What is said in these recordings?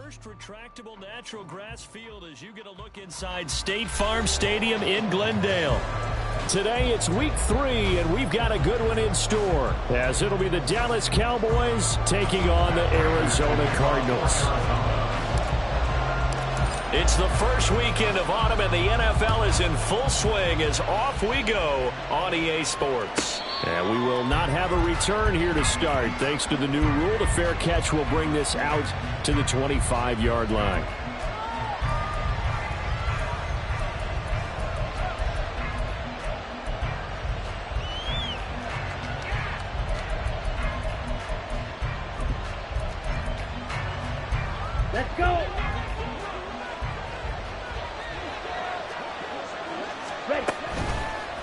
first retractable natural grass field as you get a look inside State Farm Stadium in Glendale. Today it's week 3, and we've got a good one in store, as it'll be the Dallas Cowboys taking on the Arizona Cardinals. It's the first weekend of autumn, and the NFL is in full swing as off we go on EA Sports. And we will not have a return here to start. Thanks to the new rule, the fair catch will bring this out to the 25-yard line. Let's go. Ready.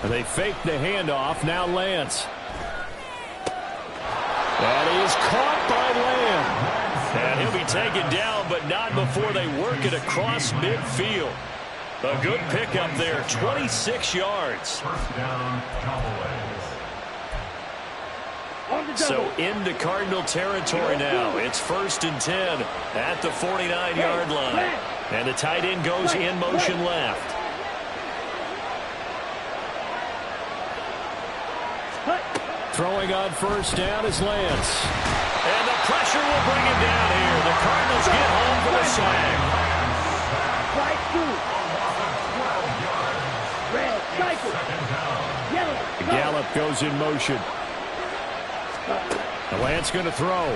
They fake the handoff. Now Lance. That is caught by Lamb. And he'll be taken down, but not before they work it across midfield. A good pickup there, 26 yards. First down, Cowboys. So into Cardinal territory now. It's 1st and 10 at the 49-yard line. And the tight end goes in motion left. Throwing on first down is Lance. And the pressure will bring him down here. The Cardinals get home for the sack. Gallup goes in motion. Lance going to throw.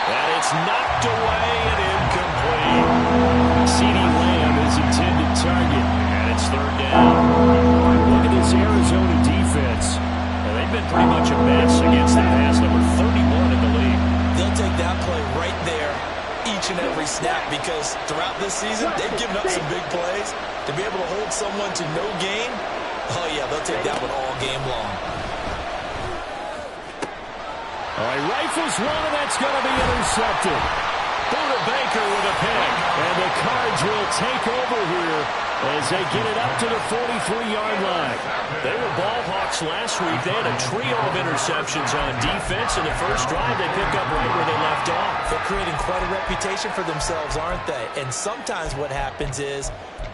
And it's knocked away and incomplete. CeeDee Lamb is intended target. And it's 3rd down. Look at this Arizona defense. And they've been pretty much a mess against the pass, number 31 in the league. They'll take that play right there each and every snap, because throughout this season, they've given up some big plays. To be able to hold someone to no gain, oh yeah, they'll take that one all game long. All right, rifles one, and that's going to be intercepted. Buda Baker with a pick, and the Cards will take over here as they get it up to the 43-yard line. They were ball hawks last week. They had a trio of interceptions on defense. In the first drive, they pick up right where they left off. They're creating quite a reputation for themselves, aren't they? And sometimes what happens is,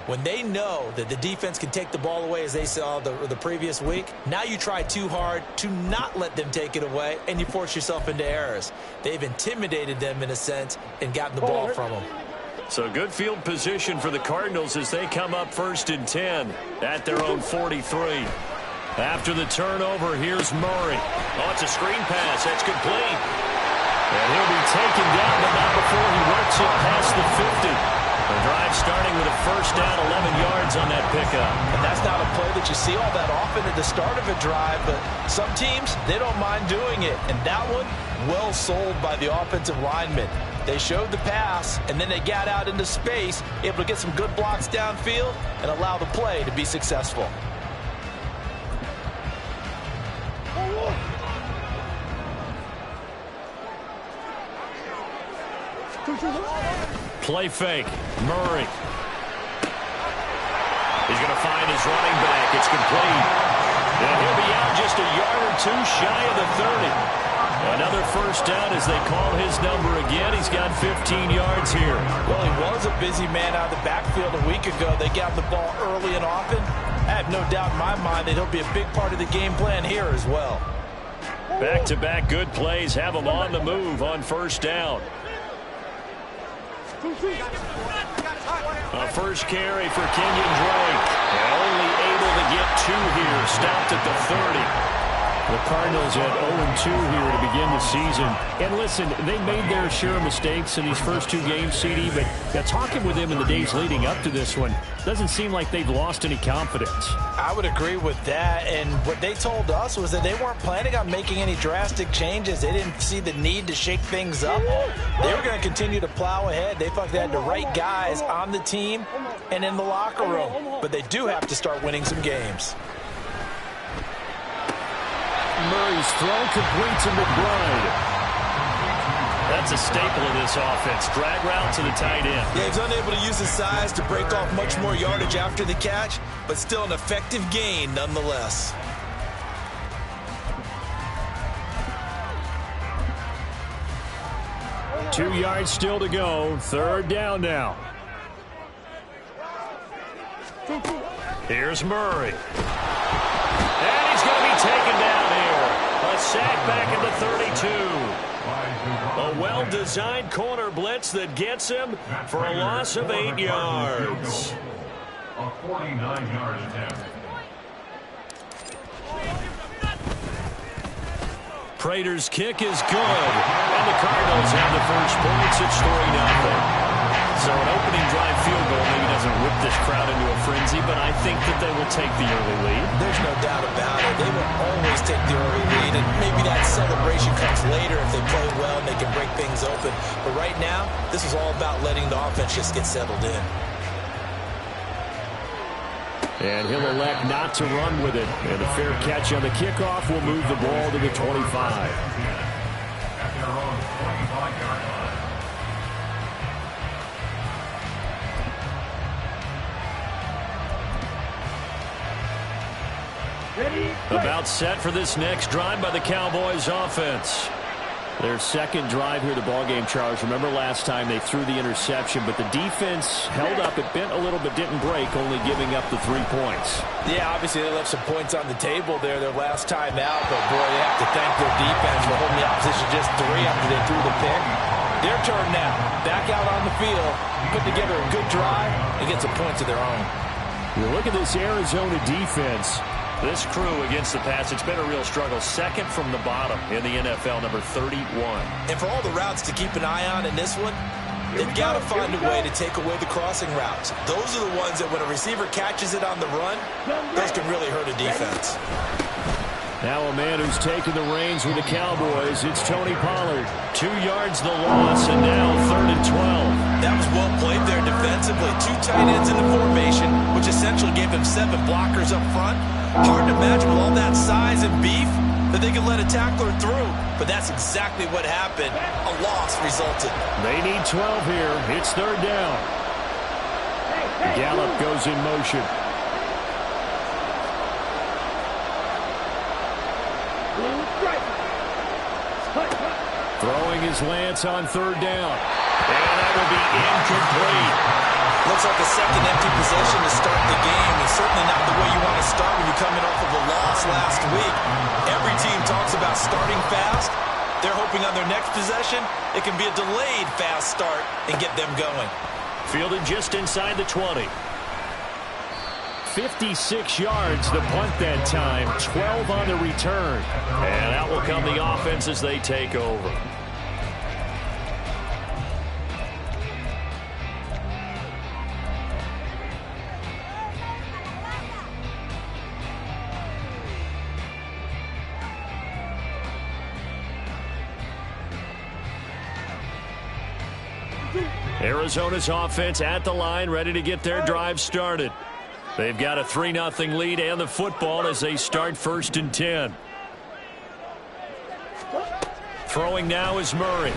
when they know that the defense can take the ball away, as they saw the previous week, now you try too hard to not let them take it away, and you force yourself into errors. They've intimidated them in a sense and gotten the ball from them. So good field position for the Cardinals as they come up 1st and 10 at their own 43. After the turnover, here's Murray. Oh, it's a screen pass. That's complete. And he'll be taken down, but not before he works it past the 50. The drive starting with a 1st down, 11 yards on that pickup. And that's not a play that you see all that often at the start of a drive, but some teams, they don't mind doing it. And that one, well sold by the offensive lineman. They showed the pass, and then they got out into space, able to get some good blocks downfield and allow the play to be successful. Play fake. Murray. He's going to find his running back. It's complete. And he'll be out just a yard or two shy of the 30. Another 1st down as they call his number again. He's got 15 yards here. Well, he was a busy man out of the backfield a week ago. They got the ball early and often. I have no doubt in my mind that he'll be a big part of the game plan here as well. Back-to-back good plays have him on the move on 1st down. A first carry for Kenyon Drake. And only able to get 2 here. Stopped at the 30. The Cardinals at 0-2 here to begin the season. And listen, they made their share of mistakes in these first 2 games, CD, but talking with them in the days leading up to this one, doesn't seem like they've lost any confidence. I would agree with that, and what they told us was that they weren't planning on making any drastic changes. They didn't see the need to shake things up. They were going to continue to plow ahead. They thought they had the right guys on the team and in the locker room, but they do have to start winning some games. Murray's throw complete to McBride. That's a staple of this offense. Drag route to the tight end. Yeah, he's unable to use his size to break off much more yardage after the catch, but still an effective gain nonetheless. 2 yards still to go. 3rd down now. Here's Murray. And he's going to be taken down here. A sack back at the 32. A well-designed corner blitz that gets him for a loss of 8 yards. A 49-yard attempt. Prater's kick is good. And the Cardinals have the first points. It's 3-0. So an opening drive field goal maybe doesn't whip this crowd into a frenzy, but I think that they will take the early lead. There's no doubt about it. They will always take the early lead, and maybe that celebration comes later if they play well and they can break things open. But right now, this is all about letting the offense just get settled in. And he'll elect not to run with it. And a fair catch on the kickoff will move the ball to the 25. At their own 25-yard line. About set for this next drive by the Cowboys offense. Their second drive here, the ballgame, Charles. Remember last time they threw the interception, but the defense held up. It bent a little but didn't break, only giving up the 3 points. Yeah, obviously they left some points on the table there their last time out, but boy, they have to thank their defense for holding the opposition just 3 after they threw the pick. Their turn now. Back out on the field, put together a good drive, and get some points of their own. You look at this Arizona defense. This crew against the pass, it's been a real struggle. Second from the bottom in the NFL, number 31. And for all the routes to keep an eye on in this one, they've got to find a way to take away the crossing routes. Those are the ones that when a receiver catches it on the run, those can really hurt a defense. Now a man who's taken the reins with the Cowboys, it's Tony Pollard. 2 yards the loss, and now 3rd and 12. That was well played there defensively. 2 tight ends in the formation, which essentially gave them 7 blockers up front. Hard to imagine with all that size and beef that they could let a tackler through. But that's exactly what happened. A loss resulted. They need 12 here. It's 3rd down. Gallup goes in motion. Throwing his lance on 3rd down. And that will be incomplete. Looks like a second empty possession to start the game, and certainly not the way you want to start when you're coming off of a loss last week. Every team talks about starting fast. They're hoping on their next possession it can be a delayed fast start and get them going. Fielded just inside the 20. 56 yards the punt that time, 12 on the return. And out will come the offense as they take over. Arizona's offense at the line, ready to get their drive started. They've got a 3-0 lead and the football as they start 1st and 10. Throwing now is Murray.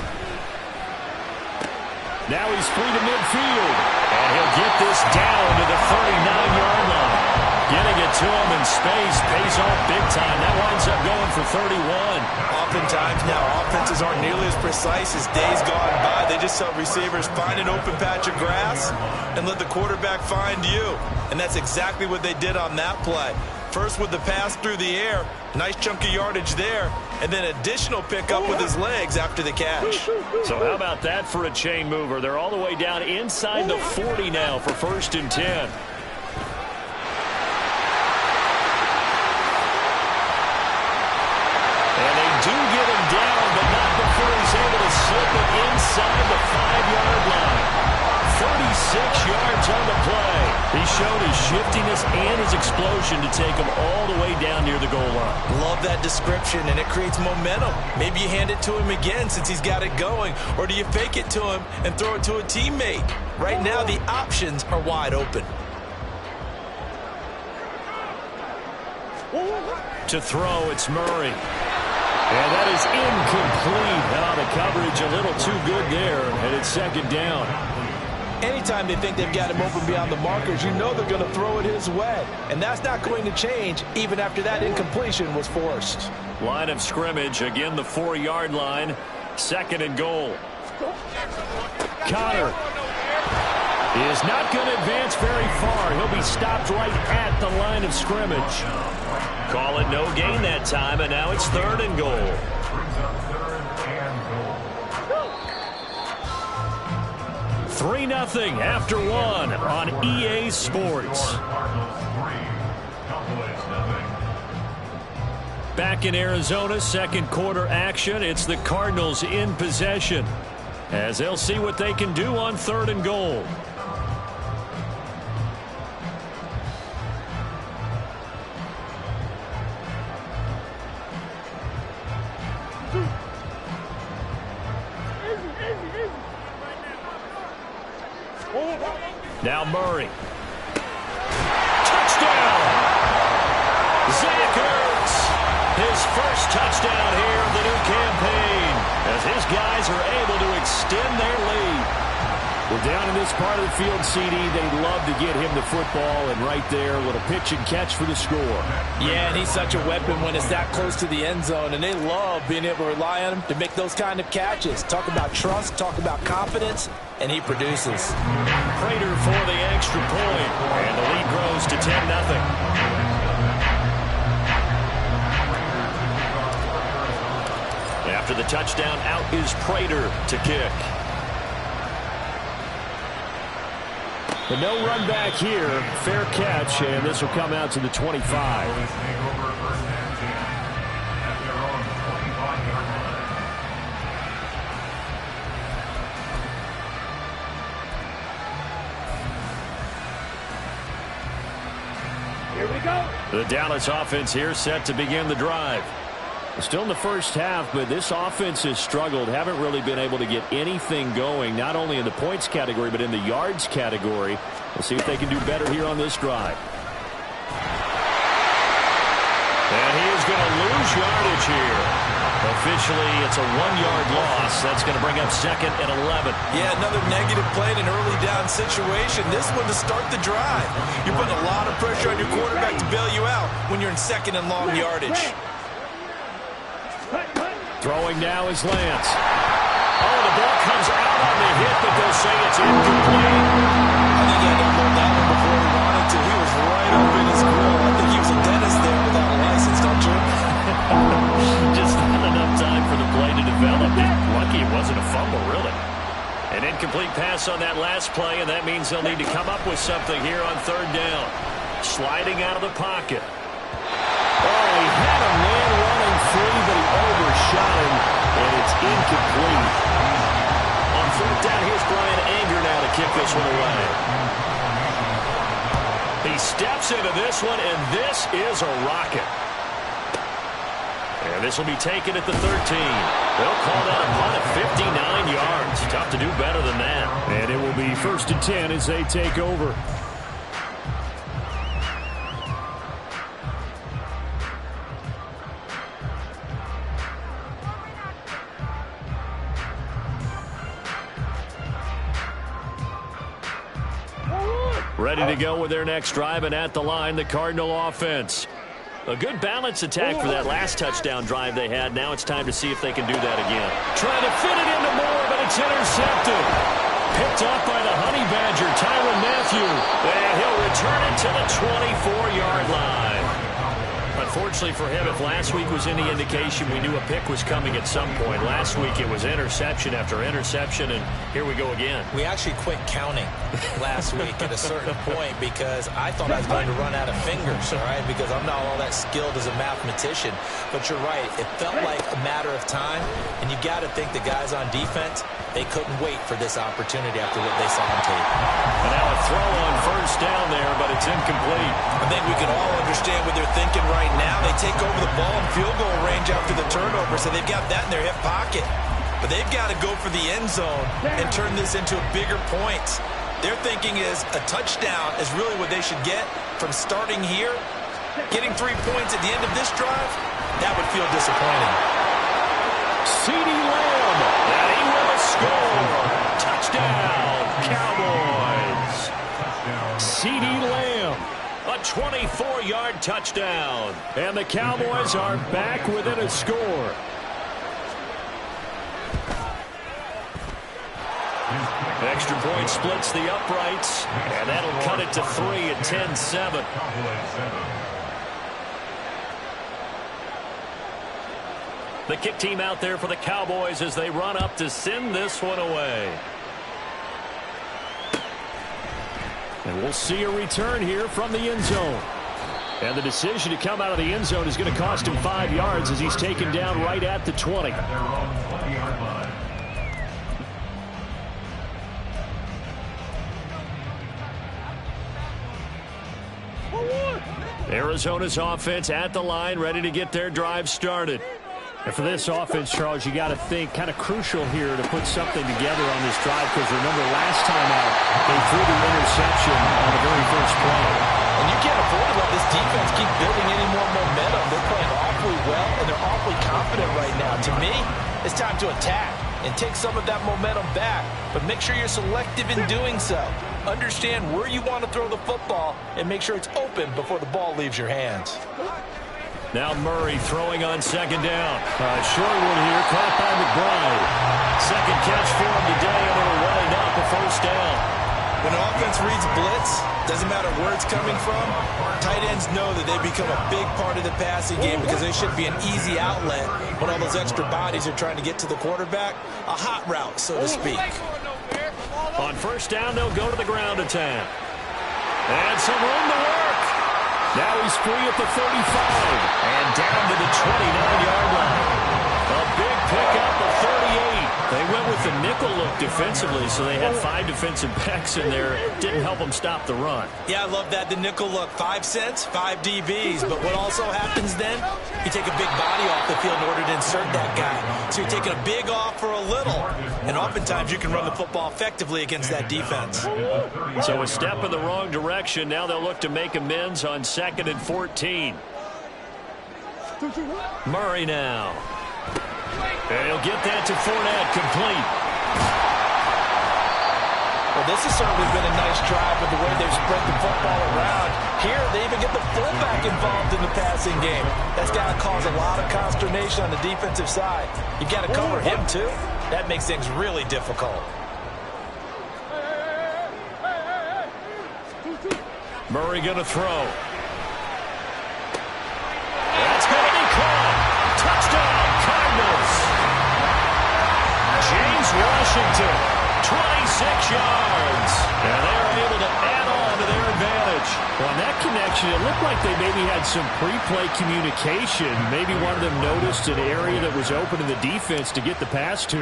Now he's free to midfield. And he'll get this down to the 39-yard line. Getting it to him in space pays off big time. That winds up going for 31. Oftentimes now, offenses aren't nearly as precise as days gone by. They just help receivers find an open patch of grass and let the quarterback find you. And that's exactly what they did on that play. First with the pass through the air, nice chunk of yardage there, and then additional pickup with his legs after the catch. So how about that for a chain mover? They're all the way down inside the 40 now for 1st and 10. Do get him down, but not before he's able to slip it inside the 5-yard line. 36 yards on the play. He showed his shiftiness and his explosion to take him all the way down near the goal line. Love that description, and it creates momentum. Maybe you hand it to him again since he's got it going, or do you fake it to him and throw it to a teammate? Right now, the options are wide open. To throw, it's Murray. And that is incomplete. Now the coverage a little too good there, and it's 2nd down. Anytime they think they've got him open beyond the markers, you know they're going to throw it his way. And that's not going to change even after that incompletion was forced. Line of scrimmage, again the 4-yard line, 2nd and goal. Connor is not going to advance very far. He'll be stopped right at the line of scrimmage. Call it no gain that time, and now it's 3rd and goal. Brings up 3rd and goal. 3-0 after 1 on EA Sports. Cardinals 3, Cowboys 0. Back in Arizona, 2nd quarter action. It's the Cardinals in possession as they'll see what they can do on 3rd and goal. Now Murray. Touchdown! Zach Ertz. His first touchdown here of the new campaign as his guys are able to extend their lead. Well, down in this part of the field, CD, they'd love to get him the football, and right there, a little pitch and catch for the score. Yeah, and he's such a weapon when it's that close to the end zone, and they love being able to rely on him to make those kind of catches. Talk about trust, talk about confidence, and he produces. Prater for the extra point, and the lead grows to 10-0. After the touchdown, out is Prater to kick. But no run back here. Fair catch, and this will come out to the 25. Take over 1st and 10 at their own 25-yard line. Here we go. The Dallas offense here set to begin the drive. Still in the first half, but this offense has struggled. Haven't really been able to get anything going, not only in the points category, but in the yards category. We'll see if they can do better here on this drive. And he is going to lose yardage here. Officially, it's a 1-yard loss. That's going to bring up 2nd and 11. Yeah, another negative play in an early down situation. This one to start the drive. You're putting a lot of pressure on your quarterback to bail you out when you're in 2nd and long yardage. Throwing now is Lance. Oh, the ball comes out on the hit, but they'll say it's incomplete. I think he had to hold that one before he wanted to. He was right up in his grill. I think he was a dentist there without a license, don't you? Just not enough time for the play to develop. Lucky it wasn't a fumble, really. An incomplete pass on that last play, and that means they'll need to come up with something here on 3rd down. Sliding out of the pocket. Oh, he had a man running free, but he overshot him, and it's incomplete. On 4th down, here's Brian Anger now to kick this one away. He steps into this one, and this is a rocket. And this will be taken at the 13. They'll call that a punt at 59 yards. Tough to do better than that. And it will be 1st and 10 as they take over. Ready to go with their next drive, and at the line, the Cardinal offense. A good balance attack for that last touchdown drive they had. Now it's time to see if they can do that again. Trying to fit it into Moore, but it's intercepted. Picked off by the Honey Badger, Tyrann Mathieu. And he'll return it to the 24-yard line. Unfortunately for him, if last week was any indication, we knew a pick was coming at some point. Last week it was interception after interception, and here we go again. We actually quit counting last week at a certain point because I thought I was going to run out of fingers, all right, because I'm not all that skilled as a mathematician. But you're right. It felt like a matter of time, and you got to think the guys on defense, they couldn't wait for this opportunity after what they saw on tape. And now a throw on 1st down there, but it's incomplete. I think we can all understand what they're thinking right now. They take over the ball in field goal range after the turnover, so they've got that in their hip pocket. But they've got to go for the end zone and turn this into a bigger point. Their thinking is a touchdown is really what they should get from starting here. Getting 3 points at the end of this drive, that would feel disappointing. CeeDee Lamb, and he will score. Touchdown, Cowboys. CeeDee Lamb, a 24-yard touchdown. And the Cowboys are back within a score. Extra point splits the uprights, and that'll cut it to 3 at 10-7. The kick team out there for the Cowboys as they run up to send this one away. And we'll see a return here from the end zone. And the decision to come out of the end zone is going to cost him 5 yards as he's taken down right at the 20. At their own 20-yard line. Arizona's offense at the line, ready to get their drive started. And for this offense, Charles, you got to think kind of crucial here to put something together on this drive, because remember last time out, they threw the interception on the very first play. And you can't afford to let this defense keep building any more momentum. They're playing awfully well, and they're awfully confident right now. To me, it's time to attack and take some of that momentum back, but make sure you're selective in doing so. Understand where you want to throw the football and make sure it's open before the ball leaves your hands. Now Murray throwing on second down. Short one here, caught by McBride. Second catch for him today, and it'll wind up a first down. When an offense reads blitz, doesn't matter where it's coming from, tight ends know that they become a big part of the passing game because they should be an easy outlet when all those extra bodies are trying to get to the quarterback. A hot route, so to speak. On first down, they'll go to the ground attack. And some room to work. Now he's free at the 35 and down to the 29-yard line. A big pickup of 38. They went with the nickel look defensively, so they had 5 defensive backs in there. Didn't help them stop the run. Yeah, I love that, the nickel look. 5 cents, 5 DBs. But what also happens then, you take a big body off the field in order to insert that guy. So you're taking a big off for a little. And oftentimes you can run the football effectively against that defense. So a step in the wrong direction. Now they'll look to make amends on 2nd and 14. Murray now. And he'll get that to Fournette, complete. Well, this has certainly been a nice drive with the way they've spread the football around. Here, they even get the fullback involved in the passing game. That's got to cause a lot of consternation on the defensive side. You've got to cover him, too. That makes things really difficult. Murray going to throw. That's going to be caught. Touchdown, Cardinals. James Washington, 26 yards. And they are able to add on to their advantage. Well, on that connection, it looked like they maybe had some pre-play communication. Maybe one of them noticed an area that was open in the defense to get the pass to.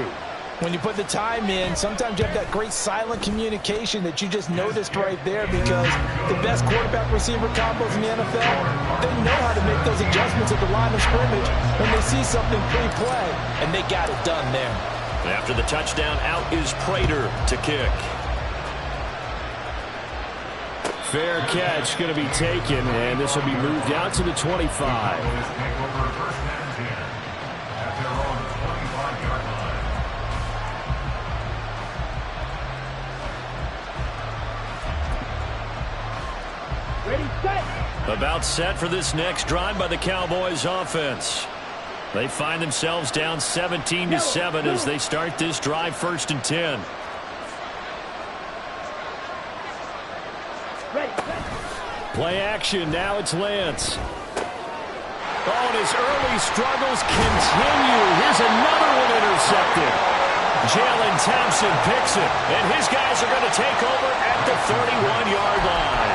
When you put the time in, sometimes you have that great silent communication that you just noticed right there, because the best quarterback-receiver combos in the NFL, they know how to make those adjustments at the line of scrimmage when they see something pre-play, and they got it done there. After the touchdown, out is Prater to kick. Fair catch going to be taken, and this will be moved out to the 25. About set for this next drive by the Cowboys offense. They find themselves down 17-7 as they start this drive, 1st and 10. Play action. Now it's Lance. Oh, and his early struggles continue. Here's another one intercepted. Jalen Thompson picks it, and his guys are going to take over at the 31-yard line.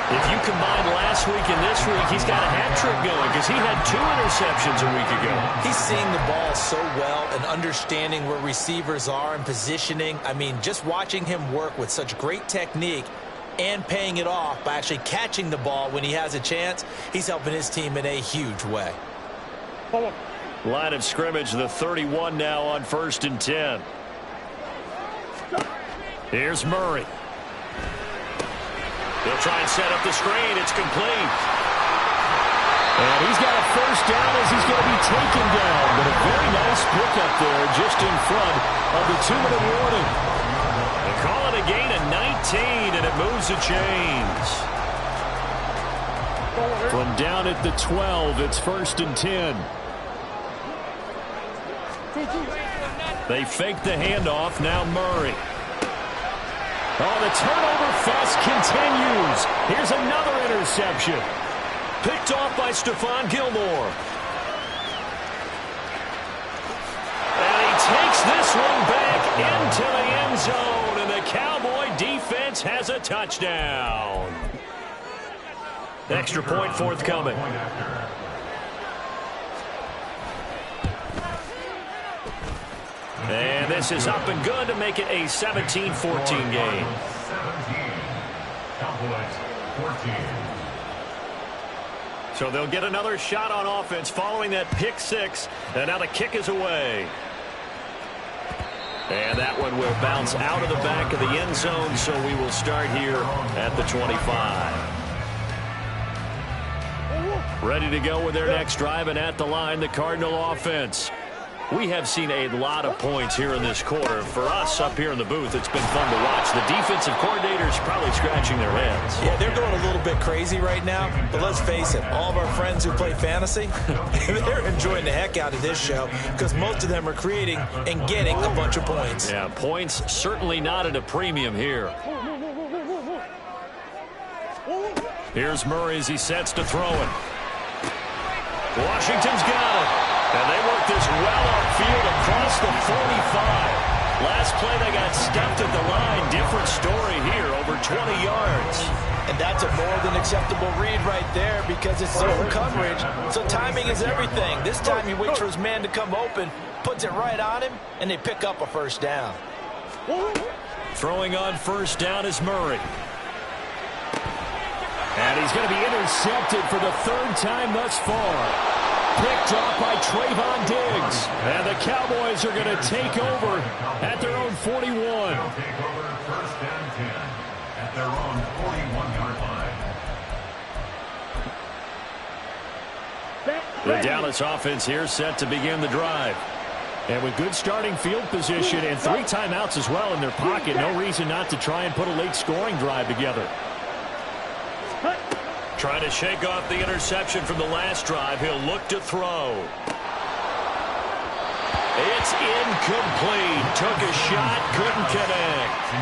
If you combine last week and this week, he's got a hat trick going because he had 2 interceptions a week ago. He's seeing the ball so well and understanding where receivers are and positioning. I mean, just watching him work with such great technique and paying it off by actually catching the ball when he has a chance, he's helping his team in a huge way. Line of scrimmage, the 31 now on 1st and 10. Here's Murray. He'll try and set up the screen. It's complete. And he's got a first down as he's going to be taken down. But a very nice pickup there just in front of the 2-minute warning. They call it a gain of 19, and it moves the chains. From down at the 12, it's 1st and 10. They fake the handoff. Now Murray. Oh, the turnover fest continues. Here's another interception. Picked off by Stephon Gilmore. And he takes this one back into the end zone. And the Cowboy defense has a touchdown. Extra point forthcoming. And this is up and good to make it a 17-14 game. 17. Cowboys 14. So they'll get another shot on offense following that pick six. And now the kick is away. And that one will bounce out of the back of the end zone. So we will start here at the 25. Ready to go with their next drive, and at the line, the Cardinal offense. We have seen a lot of points here in this quarter. For us up here in the booth, it's been fun to watch. The defensive coordinators probably scratching their heads. Yeah, they're going a little bit crazy right now. But let's face it, all of our friends who play fantasy, they're enjoying the heck out of this show because most of them are creating and getting a bunch of points. Yeah, points certainly not at a premium here. Here's Murray as he sets to throw it. Washington's got it. And they work this well upfield across the 45. Last play they got stuffed at the line. Different story here, over 20 yards. And that's a more than acceptable read right there because it's zone coverage. So timing is everything. This time he waits for his man to come open, puts it right on him, and they pick up a first down. Throwing on first down is Murray. And he's going to be intercepted for the third time thus far. Picked off by Trayvon Diggs. And the Cowboys are going to take over at their own 41. They'll take over first and 10 at their own 41-yard line. The Dallas offense here set to begin the drive. And with good starting field position and 3 timeouts as well in their pocket, no reason not to try and put a late scoring drive together. Trying to shake off the interception from the last drive. He'll look to throw. It's incomplete. Took a shot, couldn't connect.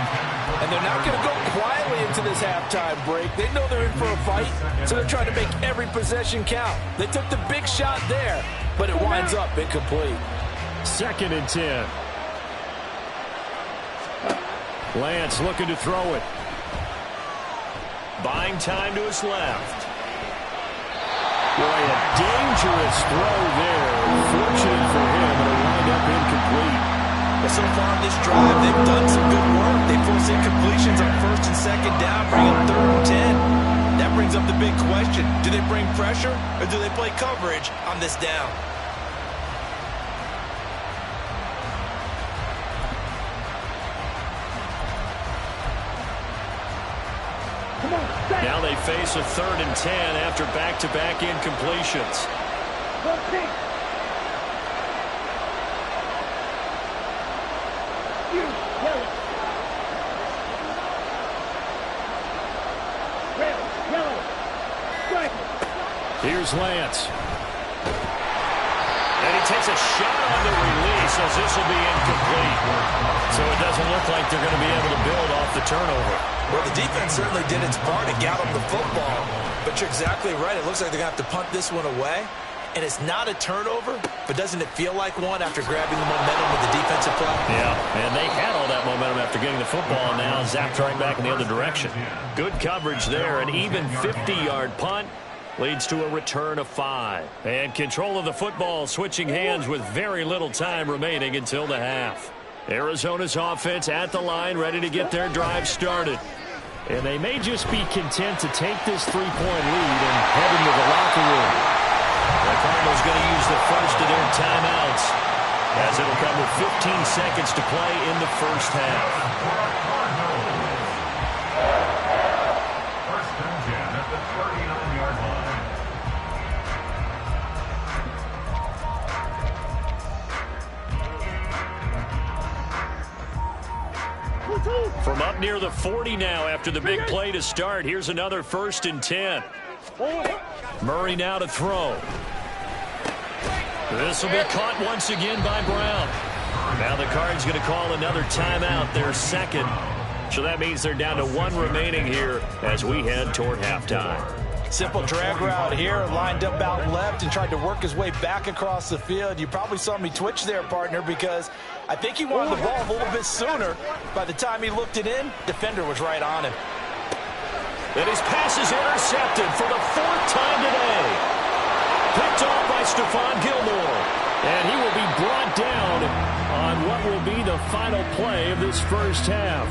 And they're not going to go quietly into this halftime break. They know they're in for a fight, so they're trying to make every possession count. They took the big shot there, but it winds up incomplete. 2nd and 10. Lance looking to throw it. Buying time to his left. Boy, a dangerous throw there. Fortunate for him, it'll wind up incomplete. But so far in this drive, they've done some good work. They force incompletions on 1st and 2nd down, bring up 3rd and 10. That brings up the big question. Do they bring pressure or do they play coverage on this down? Now they face a 3rd and 10 after back-to-back incompletions. Here's Lance. And he takes a shot on the release as this will be incomplete. So it doesn't look like they're going to be able to build off the turnover. Well, the defense certainly did its part to get them the football. But you're exactly right. It looks like they're going to have to punt this one away. And it's not a turnover, but doesn't it feel like one after grabbing the momentum with the defensive play? Yeah, and they had all that momentum after getting the football, and now zapped right back in the other direction. Good coverage there. An even 50-yard punt leads to a return of 5. And control of the football switching hands with very little time remaining until the half. Arizona's offense at the line, ready to get their drive started. And they may just be content to take this 3-point lead and head into the locker room. The Cardinals going to use the first of their timeouts as it'll come with 15 seconds to play in the first half. First and 10 at the 39-yard line. From up near the 40 now after the big play to start, here's another 1st and 10. Murray now to throw. This will be caught once again by Brown. Now the Cards going to call another timeout, their second. So that means they're down to 1 remaining here as we head toward halftime. Simple drag route here, lined up out left and tried to work his way back across the field. You probably saw me twitch there, partner, because I think he wanted the ball a little bit sooner. By the time he looked it in, defender was right on him. And his pass is intercepted for the 4th time today. Picked off by Stephon Gilmore. And he will be brought down on what will be the final play of this first half.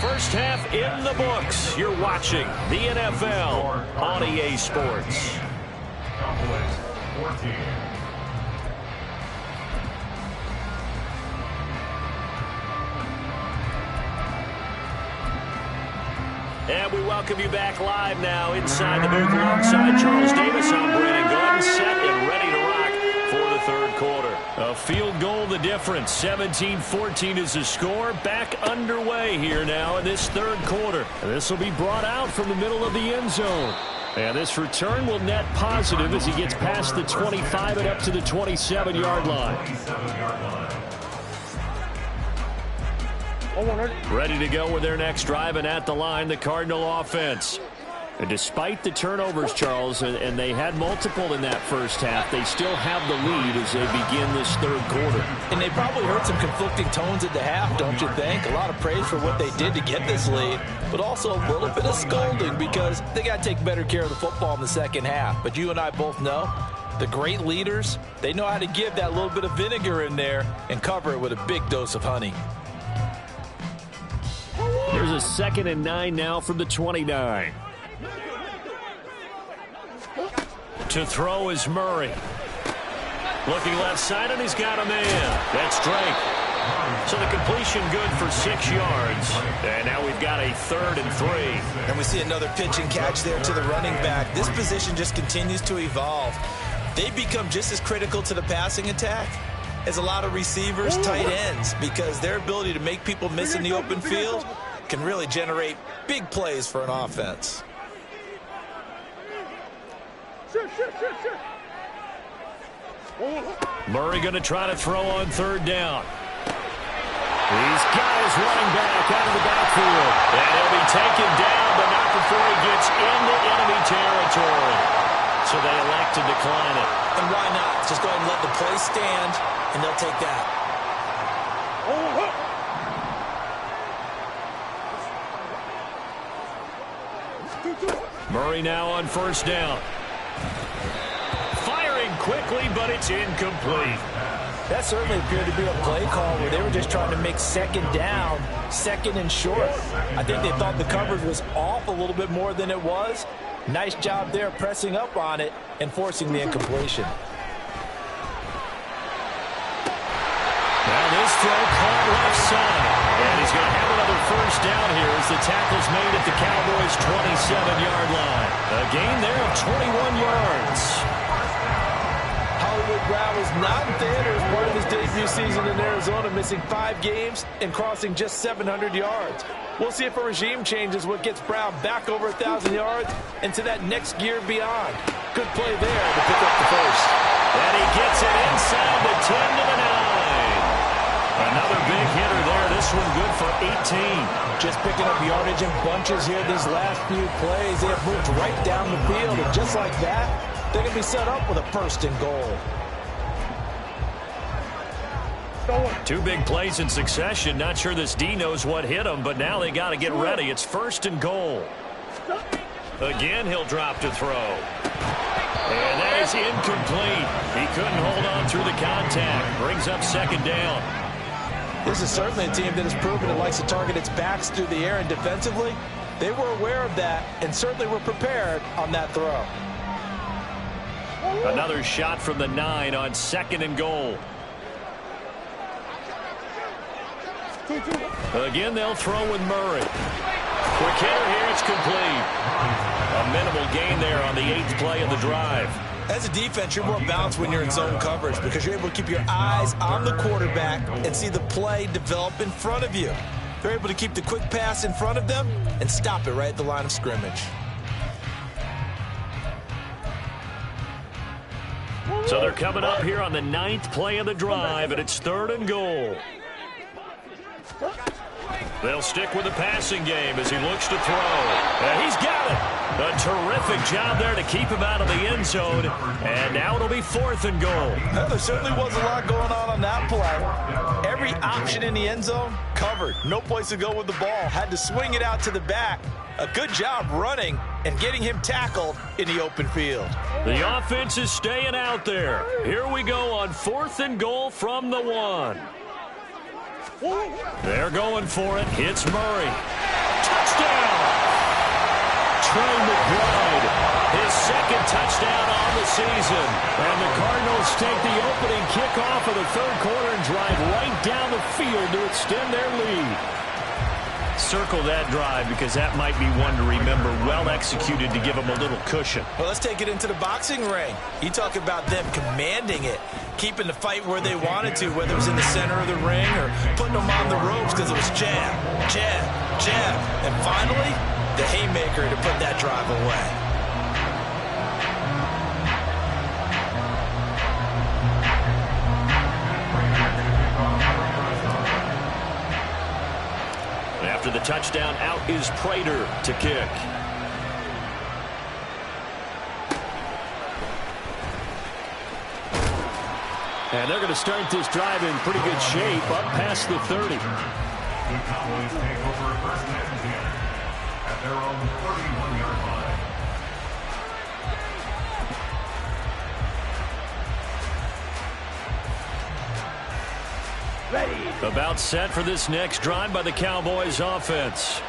First half in the books. You're watching the NFL on EA Sports. Cowboys 14. And we welcome you back live now inside the booth alongside Charles Davis. I'm Brandon Gordon, set and ready to rock for the third quarter. A field goal the difference. 17-14 is the score. Back underway here now in this third quarter. This will be brought out from the middle of the end zone. And this return will net positive as he gets past the 25 and up to the 27-yard line. Ready to go with their next drive, and at the line, the Cardinal offense. And despite the turnovers, Charles, and they had multiple in that first half, they still have the lead as they begin this third quarter. And they probably heard some conflicting tones at the half, don't you think? A lot of praise for what they did to get this lead, but also a little bit of scolding because they got to take better care of the football in the second half. But you and I both know the great leaders, they know how to give that little bit of vinegar in there and cover it with a big dose of honey. There's a 2nd and 9 now from the 29. To throw is Murray. Looking left side, and he's got a man. That's Drake. So the completion good for 6 yards. And now we've got a 3rd and 3. And we see another pitch and catch there to the running back. This position just continues to evolve. They become just as critical to the passing attack as a lot of receivers, tight ends, because their ability to make people miss in the open field can really generate big plays for an offense. Murray going to try to throw on 3rd down. He's got his running back out of the backfield. And he'll be taken down, but not before he gets into enemy territory. So they elect to decline it. And why not? Just go ahead and let the play stand, and they'll take that. Murray now on 1st down. Firing quickly, but it's incomplete. That certainly appeared to be a play call where they were just trying to make 2nd down, 2nd and short. I think they thought the coverage was off a little bit more than it was. Nice job there pressing up on it and forcing the incompletion. Now this throw caught left side. And he's going to have another 1st down here as the tackle's made at the Cowboys' 27-yard line. A gain there of 21 yards. Hollywood Brown was not in theater as part of his debut season in Arizona, missing 5 games and crossing just 700 yards. We'll see if a regime change is what gets Brown back over 1,000 yards and to that next gear beyond. Good play there to pick up the 1st. And he gets it inside the 10 to the 9. Another big hitter there. This one good for 18. Just picking up yardage in bunches here these last few plays. They have moved right down the field, and just like that, they're going to be set up with a 1st and goal. 2 big plays in succession. Not sure this D knows what hit him, but now they got to get ready. It's 1st and goal. Again, he'll drop to throw. And that is incomplete. He couldn't hold on through the contact. Brings up 2nd down. This is certainly a team that has proven it likes to target its backs through the air, and defensively, they were aware of that and certainly were prepared on that throw. Another shot from the 9 on 2nd and goal. Again, they'll throw with Murray. Quick hitter here, it's complete. A minimal gain there on the 8th play of the drive. As a defense, you're more balanced when you're in zone coverage because you're able to keep your eyes on the quarterback and see the play develop in front of you. They're able to keep the quick pass in front of them and stop it right at the line of scrimmage. So they're coming up here on the 9th play of the drive, and it's 3rd and goal. They'll stick with the passing game as he looks to throw. And he's got it. A terrific job there to keep him out of the end zone. And now it'll be 4th and goal. There certainly was a lot going on that play. Every option in the end zone covered. No place to go with the ball. Had to swing it out to the back. A good job running and getting him tackled in the open field. The offense is staying out there. Here we go on 4th and goal from the 1. They're going for it. Hits Murray. Touchdown! Trey McBride, his 2nd touchdown on the season. And the Cardinals take the opening kickoff of the 3rd quarter and drive right down the field to extend their lead. Circle that drive because that might be one to remember. Well executed to give them a little cushion. Well, let's take it into the boxing ring. You talk about them commanding it, keeping the fight where they wanted to, whether it was in the center of the ring or putting them on the ropes because it was jab, jab, jab. And finally, the haymaker to put that drive away. After the touchdown, out is Prater to kick. And they're going to start this drive in pretty good shape, up past the 30. The Cowboys take over 1st and 10 at their own 31-yard line. About set for this next drive by the Cowboys offense.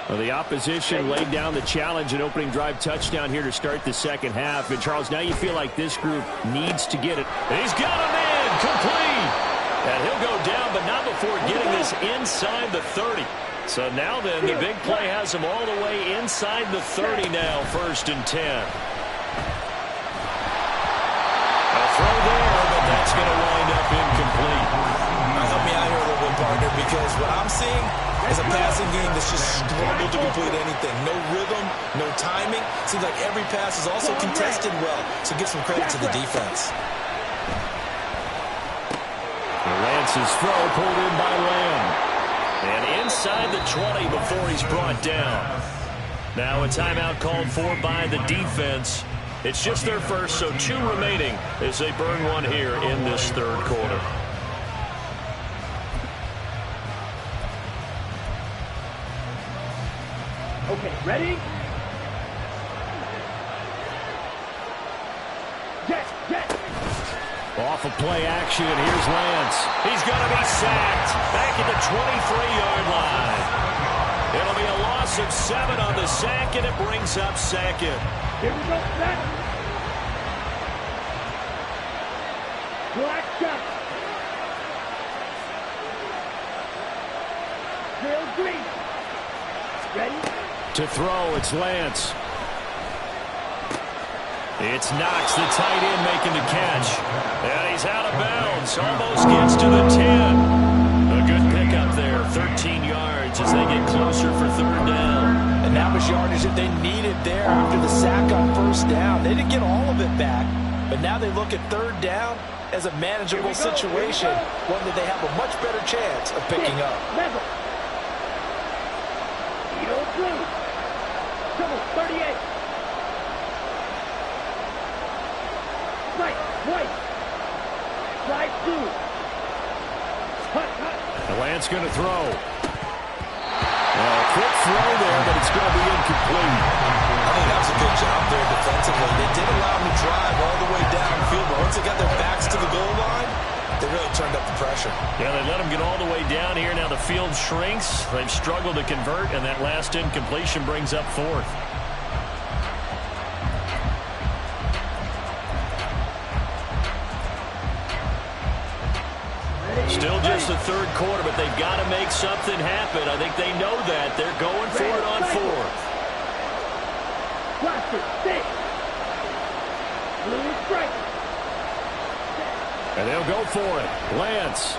Well, the opposition laid down the challenge and opening drive touchdown here to start the 2nd half. And, Charles, now you feel like this group needs to get it. He's got a man complete. And he'll go down, but not before getting this inside the 30. So now then, the big play has him all the way inside the 30 now, 1st and 10. A throw there, but that's going to wind up incomplete. Help me out here a little bit, partner, because what I'm seeing is a passing game that's just struggled to complete anything. No rhythm, no timing. Seems like every pass is also contested well, so give some credit to the defense. Lance's throw pulled in by Lamb. And inside the 20 before he's brought down. Now a timeout called for by the defense. It's just their first, so 2 remaining as they burn one here in this 3rd quarter. Okay, ready? Get. Off of play action, here's Lance. He's going to be sacked back at the 23-yard line. It'll be a loss of 7 on the sack, and it brings up 2nd. Here we go, set. Black shot. Drill green. Ready? To throw, it's Lance. It's Knox, the tight end, making the catch. And he's out of bounds. Almost gets to the 10. A good pickup there, 13 yards as they get closer for 3rd down. And that was yardage that they needed there after the sack on 1st down. They didn't get all of it back, but now they look at 3rd down as a manageable situation, one that they have a much better chance of picking up. Level. Blue. Double 38. Right, white. Slide 2. The Lance going to throw. Quick throw there, but it's going to be incomplete. I think that was a good job there defensively. They did allow them to drive all the way downfield, but once they got their backs to the goal line, they really turned up the pressure. Yeah, they let them get all the way down here. Now the field shrinks. They've struggled to convert, and that last incompletion brings up 4th. Still just the 3rd quarter, but they've got to make something happen. I think they know that. They're going for it on 4th. Blaster, 6. Blue strike. And they'll go for it. Lance.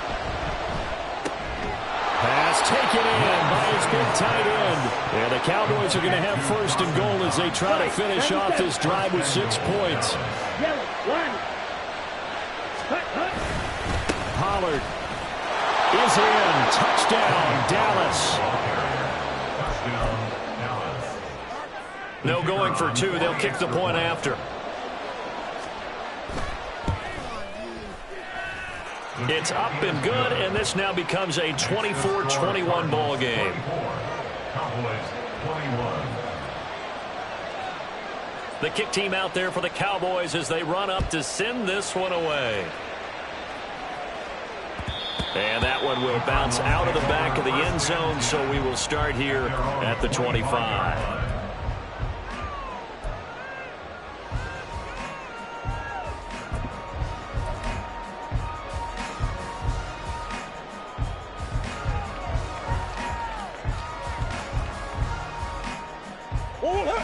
Pass taken in by his big tight end. And the Cowboys are going to have 1st and goal as they try to finish off this drive with 6 points. Yellow, 1. Dillard is in. Touchdown, Dallas. No going for two. They'll kick the point after. It's up and good, and this now becomes a 24-21 ball game. Cowboys 21. The kick team out there for the Cowboys as they run up to send this one away. And that one will bounce out of the back of the end zone, so we will start here at the 25.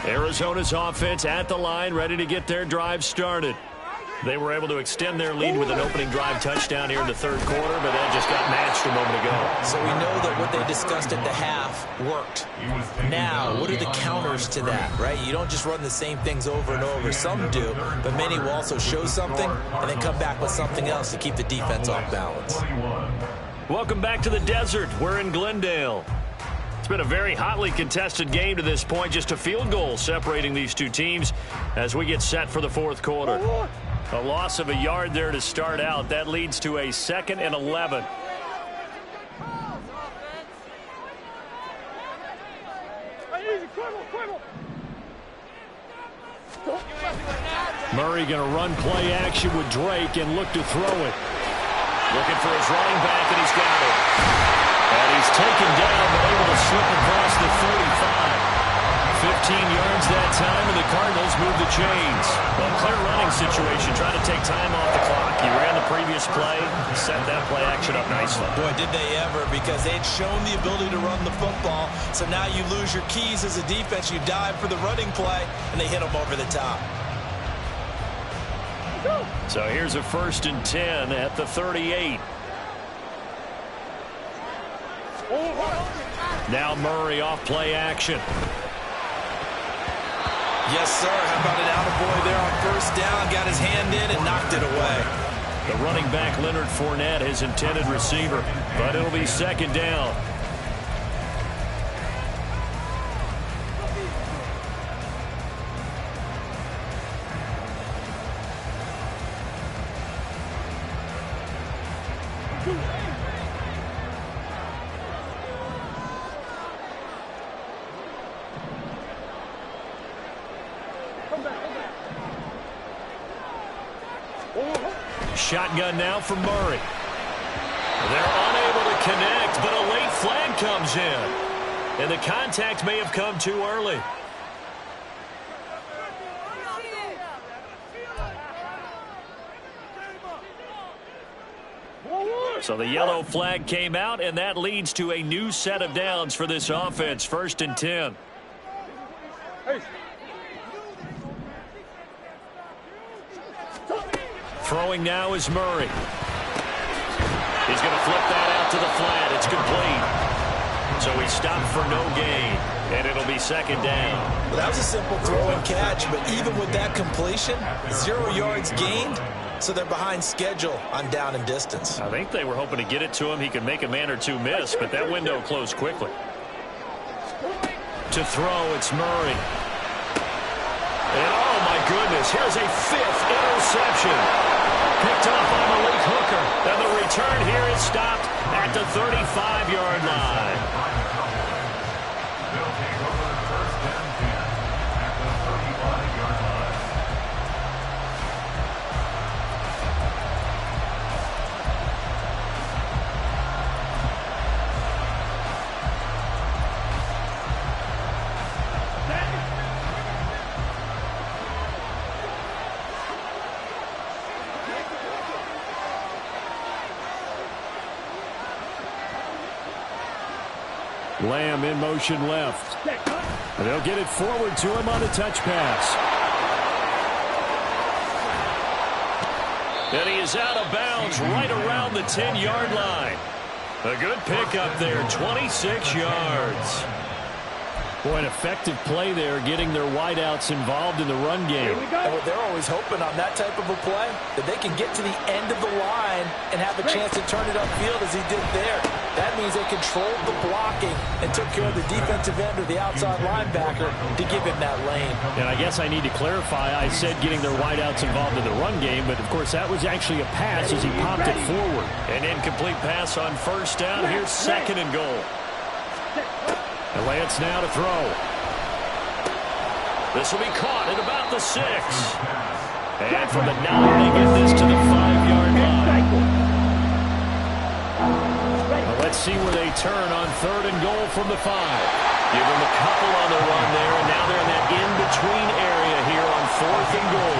Arizona's offense at the line, ready to get their drive started. They were able to extend their lead with an opening drive touchdown here in the third quarter, but that just got matched a moment ago. So we know that what they discussed at the half worked. Now, what are the counters to that, right? You don't just run the same things over and over. Some do, but many will also show something and then come back with something else to keep the defense off balance. Welcome back to the desert. We're in Glendale. It's been a very hotly contested game to this point. Just a field goal separating these two teams as we get set for the fourth quarter. A loss of a yard there to start out. That leads to a 2nd and 11. Murray going to run play action with Drake and look to throw it. Looking for his running back, and he's got it. And he's taken down, but able to slip across the 35. 15 yards that time, and the Cardinals move the chains. A clear running situation, trying to take time off the clock. He ran the previous play, set that play action up nicely. Boy, did they ever, because they'd shown the ability to run the football. So now you lose your keys as a defense. You dive for the running play, and they hit them over the top. So here's a 1st and 10 at the 38. Now Murray off play action. Yes, sir. How about an attaboy there on 1st down? Got his hand in and knocked it away. The running back, Leonard Fournette, his intended receiver, but it'll be 2nd down. Shotgun now from Murray. They're unable to connect, but a late flag comes in. And the contact may have come too early. So the yellow flag came out, and that leads to a new set of downs for this offense. 1st and 10. Throwing now is Murray. He's going to flip that out to the flat. It's complete. So he stopped for no gain, and it'll be 2nd down. Well, that was a simple throw and catch, but even with that completion, 0 yards gained, so they're behind schedule on down and distance. I think they were hoping to get it to him. He could make a man or two miss, but that window closed quickly. To throw, it's Murray. And oh my goodness, here's a 5th interception. Picked off on Malik Hooker. And the return here is stopped at the 35-yard line. They'll take over 1st and 10 at the 35-yard line. Lamb in motion left. And they'll get it forward to him on a touch pass. And he is out of bounds right around the 10-yard line. A good pickup there, 26 yards. Boy, an effective play there, getting their wideouts involved in the run game. And what they're always hoping on that type of a play, that they can get to the end of the line and have a chance to turn it upfield as he did there. That means they controlled the blocking and took care of the defensive end or the outside linebacker to give him that lane. And I guess I need to clarify, I said getting their wideouts involved in the run game, but of course that was actually a pass as he popped it forward. An incomplete pass on first down. Here's 2nd and goal. And Lance now to throw. This will be caught at about the 6. And from the 9, they get this to the 5-yard line. Well, let's see where they turn on 3rd and goal from the 5. Give them a couple on the run there, and now they're in that in-between area here on 4th and goal.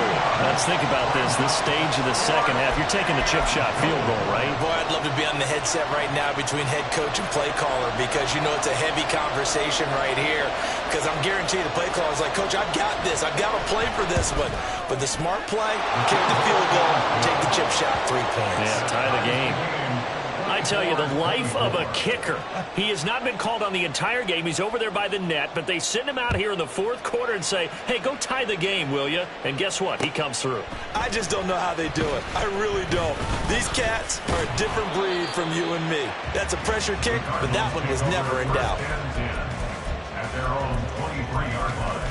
Let's think about this stage of the second half. You're taking the chip shot field goal, right? Boy, I'd love to be on the headset right now between head coach and play caller because you know it's a heavy conversation right here. Because I'm guaranteed the play caller is like, Coach, I've got this. I've got to play for this one. But the smart play, kick the field goal, take the chip shot, 3 points. Yeah, tie the game. I tell you, the life of a kicker. He has not been called on the entire game. He's over there by the net, but they send him out here in the 4th quarter and say, hey, go tie the game, will you? And guess what? He comes through. I just don't know how they do it. I really don't. These cats are a different breed from you and me. That's a pressure kick, but that one was never in doubt. At their own 23-yard line.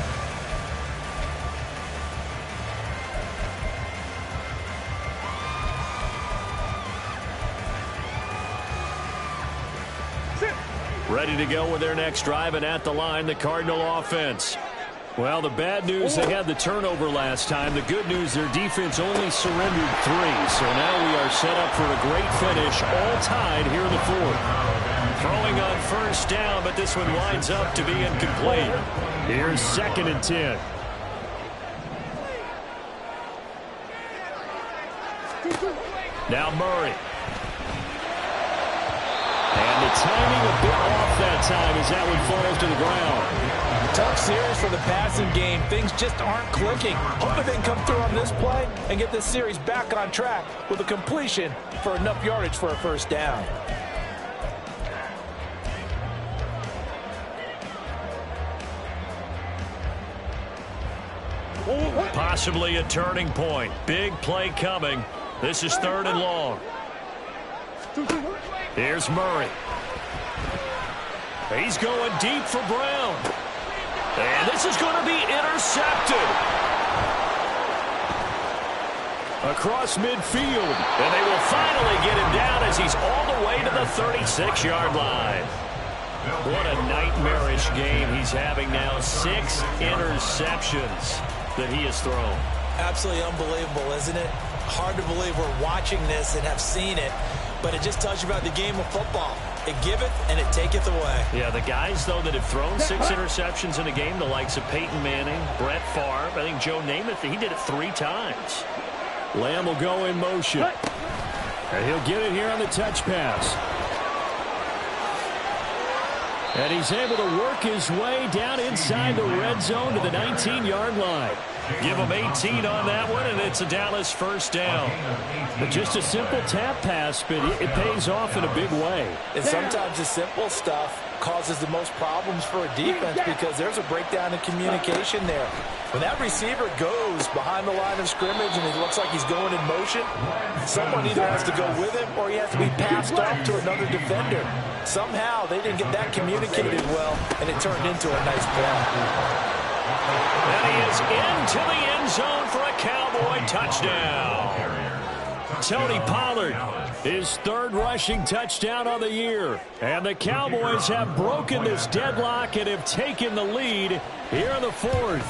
Ready to go with their next drive, and at the line, the Cardinal offense. Well, the bad news, they had the turnover last time. The good news, their defense only surrendered 3. So now we are set up for a great finish, all tied here in the 4th. Throwing on first down, but this one winds up to be incomplete. Here's 2nd and 10. Now Murray. And the timing a bit off that time as that one falls to the ground. Tough series for the passing game. Things just aren't clicking. Hoping they can come through on this play and get this series back on track with a completion for enough yardage for a first down. Possibly a turning point. Big play coming. This is 3rd and long. Here's Murray. He's going deep for Brown. And this is going to be intercepted. Across midfield. And they will finally get him down as he's all the way to the 36-yard line. What a nightmarish game he's having now. 6 interceptions that he has thrown. Absolutely unbelievable, isn't it? Hard to believe we're watching this and have seen it. But it just tells you about the game of football. It giveth and it taketh away. Yeah, the guys, though, that have thrown 6 interceptions in a game, the likes of Peyton Manning, Brett Favre, I think Joe Namath, he did it 3 times. Lamb will go in motion. And he'll get it here on the touch pass. And he's able to work his way down inside the red zone to the 19-yard line. Give him 18 on that one, and it's a Dallas first down. But just a simple tap pass, but it pays off in a big way. And sometimes the simple stuff causes the most problems for a defense because there's a breakdown in communication there. When that receiver goes behind the line of scrimmage and it looks like he's going in motion, someone either has to go with him or he has to be passed off to another defender. Somehow they didn't get that communicated well, and it turned into a nice play. And he is into the end zone for a Cowboy touchdown. Tony Pollard, his 3rd rushing touchdown on the year. And the Cowboys have broken this deadlock and have taken the lead here in the 4th.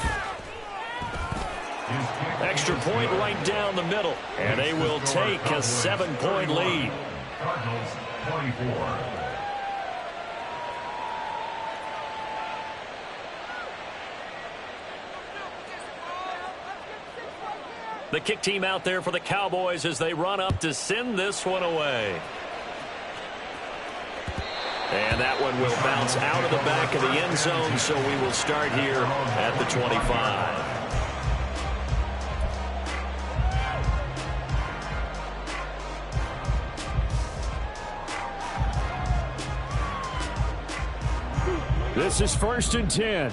Extra point right down the middle. And they will take a 7-point lead. Cardinals 24. The kick team out there for the Cowboys as they run up to send this one away. And that one will bounce out of the back of the end zone, so we will start here at the 25. This is 1st and 10.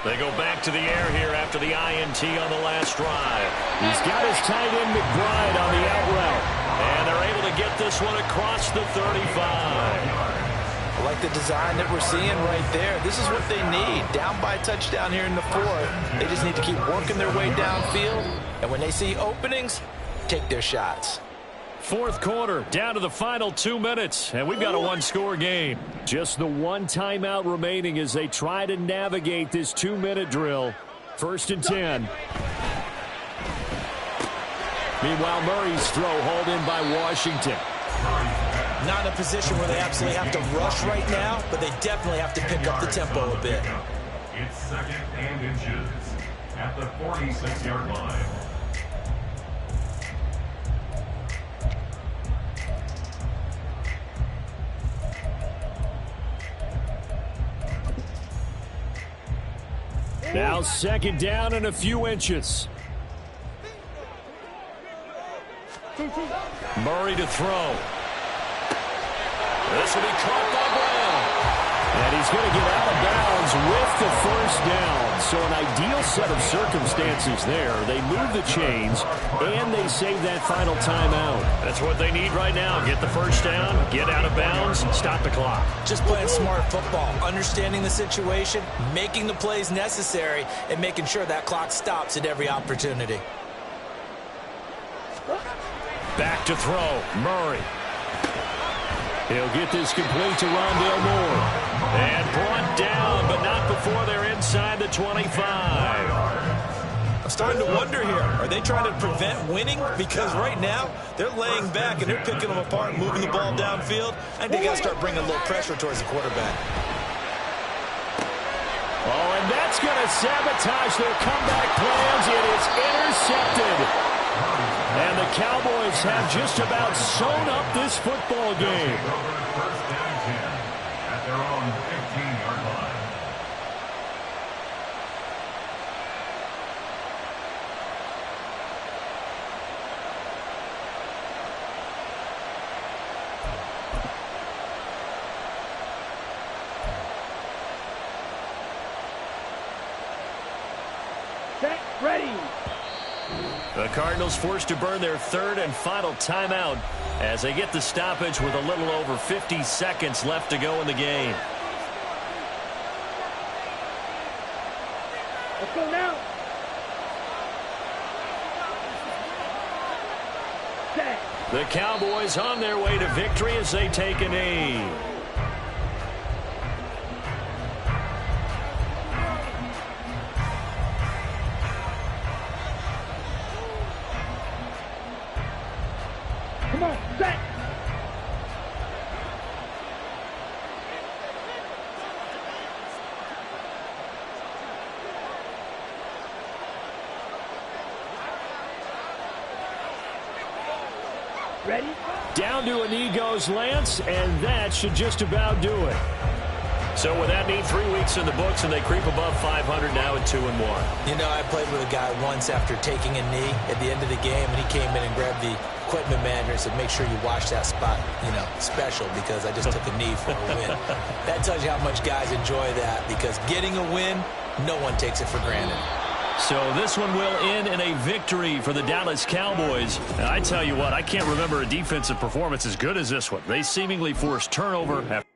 They go back to the air here after the INT on the last drive. He's got his tight end McBride on the out route. And they're able to get this one across the 35. I like the design that we're seeing right there. This is what they need. Down by a touchdown here in the 4th. They just need to keep working their way downfield. And when they see openings, take their shots. 4th quarter, down to the final 2 minutes, and we've got a one-score game. Just the one timeout remaining as they try to navigate this 2-minute drill. 1st and 10. Meanwhile, Murray's throw hauled in by Washington. Not in a position where they absolutely have to rush right now, but they definitely have to pick up the tempo a bit. It's 2nd and inches at the 46-yard line. Now 2nd down and a few inches. Murray to throw. This will be caught by Brown. And he's going to get out of bounds with the 1st down. So an ideal set of circumstances there. They move the chains, and they save that final timeout. That's what they need right now. Get the 1st down, get out of bounds, stop the clock. Just playing smart football, understanding the situation, making the plays necessary, and making sure that clock stops at every opportunity. Back to throw. Murray. He'll get this complete to Rondale Moore. And brought down, but not before they're inside the 25. I'm starting to wonder here, are they trying to prevent winning? Because right now, they're laying back and they're picking them apart, moving the ball downfield. I think they got to start bringing a little pressure towards the quarterback. Oh, and that's going to sabotage their comeback plans. It is intercepted. And the Cowboys have just about sewn up this football game. 1st and 10 at their own 15-yard line. Set, ready. The Cardinals forced to burn their 3rd and final timeout as they get the stoppage with a little over 50 seconds left to go in the game. Let's go now. Set. The Cowboys on their way to victory as they take a knee. Come on, set. Ready? Down to a knee goes Lance, and that should just about do it. So with that neat 3 weeks in the books, and they creep above 500 now at 2-1. You know, I played with a guy once after taking a knee at the end of the game, and he came in and grabbed the equipment manager and said, make sure you watch that spot, you know, special, because I just took a knee for a win. That tells you how much guys enjoy that, because getting a win, no one takes it for granted. So this one will end in a victory for the Dallas Cowboys. And I tell you what, I can't remember a defensive performance as good as this one. They seemingly forced turnover after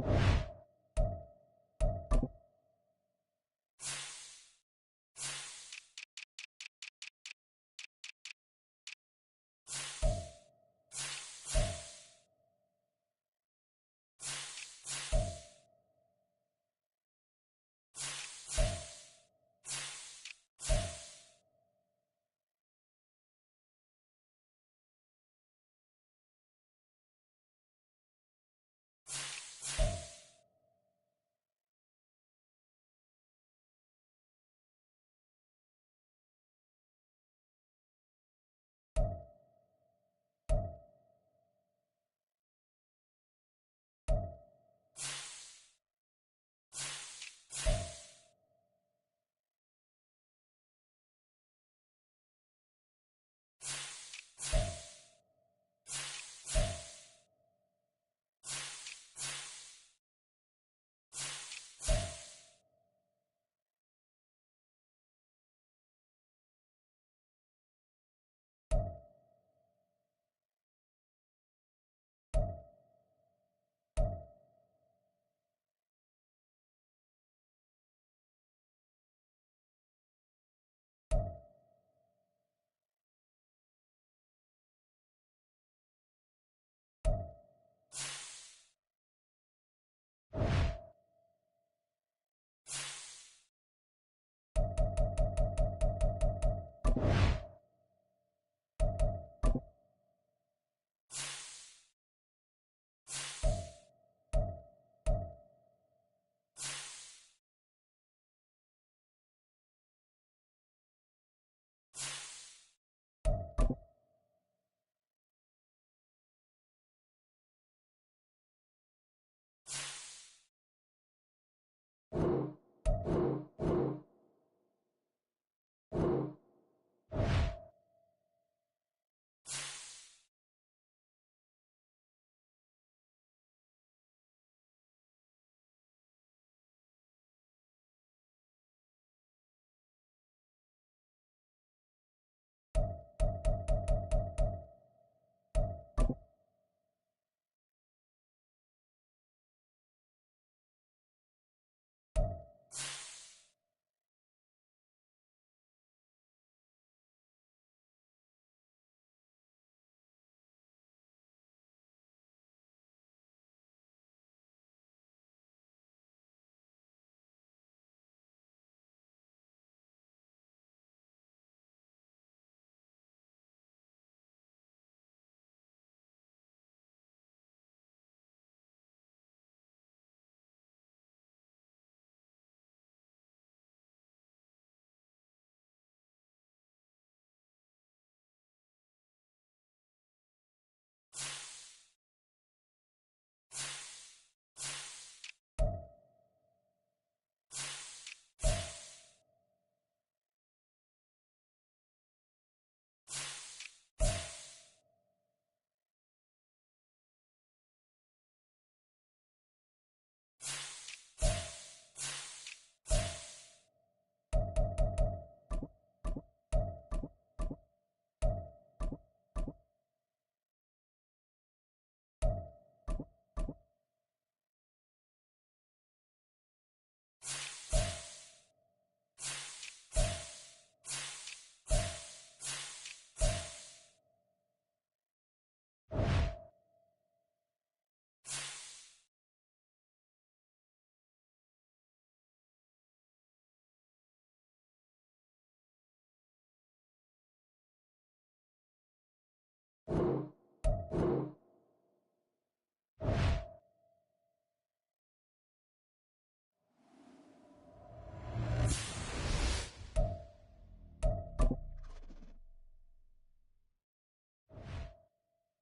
out.